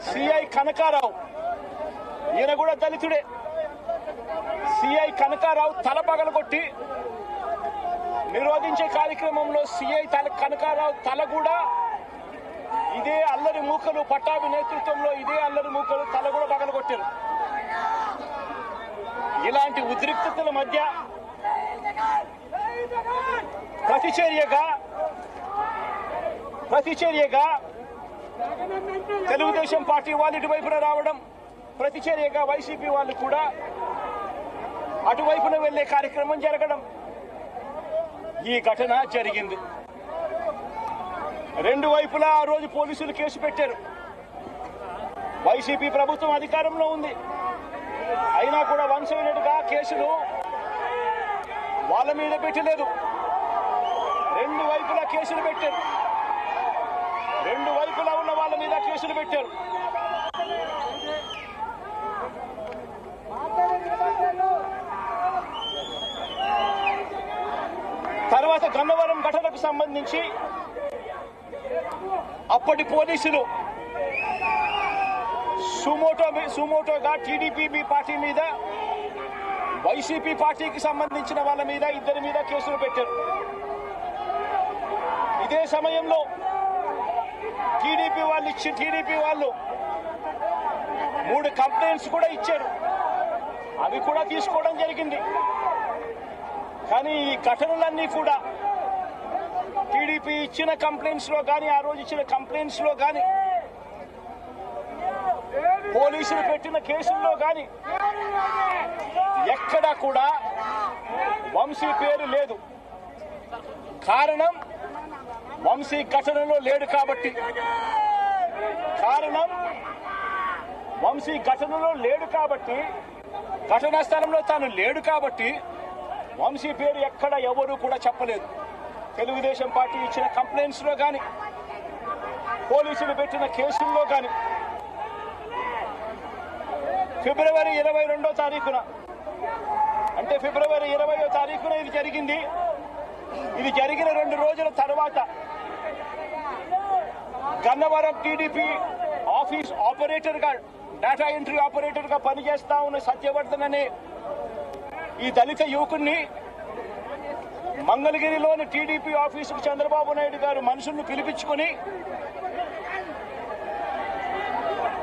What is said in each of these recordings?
CI Kanakarao, ఈయన కూడా దళితుడే. CI Kanakarao తల పగలగొట్టి నిరోధించే కార్యక్రమంలో సిఐ కనకారావు తల కూడా ఇదే అల్లరి మూకలు పట్టాభి నేతృత్వంలో ఇదే అల్లరి మూకలు తల కూడా పగలగొట్టారు. ఇలాంటి ఉద్రిక్తతల మధ్య ప్రతిచర్యగా తెలుగుదేశం పార్టీ వాళ్ళు ఇటువైపున రావడం, ప్రతిచర్యగా వైసీపీ వాళ్ళు కూడా అటువైపున వెళ్లే కార్యక్రమం జరగడం, ఈ ఘటన జరిగింది. రెండు వైపులా ఆ రోజు పోలీసులు కేసు పెట్టారు. వైసీపీ ప్రభుత్వం అధికారంలో ఉంది, అయినా కూడా వన్సైడెడ్గా కేసులు వాళ్ళ మీద పెట్టలేదు. రెండు వైపులా కేసులు పెట్టారు, రెండు వైపులా ఉన్న వాళ్ళ మీద కేసులు పెట్టారు. తర్వాత గన్నవరం ఘటనకు సంబంధించి అప్పటి పోలీసులు సుమోటోగా టీడీపీ పార్టీ మీద, వైసీపీ పార్టీకి సంబంధించిన వాళ్ళ మీద, ఇద్దరి మీద కేసులు పెట్టారు. ఇదే సమయంలో టీడీపీ వాళ్ళు 3 కంప్లైంట్స్ కూడా ఇచ్చారు, అవి కూడా తీసుకోవడం జరిగింది. కానీ ఈ ఘటనలన్నీ కూడా టీడీపీ ఇచ్చిన కంప్లైంట్స్ లో కానీ, ఆ రోజు ఇచ్చిన కంప్లైంట్స్ లో కానీ, పోలీసులు పెట్టిన కేసుల్లో కానీ ఎక్కడా కూడా వంశీ పేరు లేదు. కారణం వంశీ ఘటనలో లేడు కాబట్టి, ఘటనా స్థలంలో తాను లేడు కాబట్టి వంశీ పేరు ఎక్కడ ఎవరు కూడా చెప్పలేదు. తెలుగుదేశం పార్టీ ఇచ్చిన కంప్లైంట్స్ లో కానీ, పోలీసులు పెట్టిన కేసుల్లో కానీ ఫిబ్రవరి 22వ తారీఖున, అంటే ఫిబ్రవరి 20వ తారీఖున ఇది జరిగింది. ఇది జరిగిన 2 రోజుల తర్వాత గన్నవరం టీడీపీ ఆఫీస్ ఆపరేటర్గా, డేటా ఎంట్రీ ఆపరేటర్గా పనిచేస్తా ఉన్న సత్యవర్ధన్ అనే ఈ దళిత యువకుడిని మంగళగిరిలోని టీడీపీ ఆఫీసుకు చంద్రబాబు నాయుడు గారు మనుషులను పిలిపించుకుని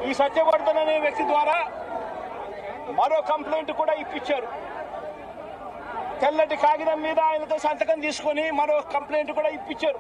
ఈ సత్యవర్ధన్ అనే వ్యక్తి ద్వారా మరో కంప్లైంట్ కూడా ఇప్పించారు. తెల్లటి కాగితం మీద ఆయనతో సంతకం తీసుకుని మరో కంప్లైంట్ కూడా ఇప్పించారు.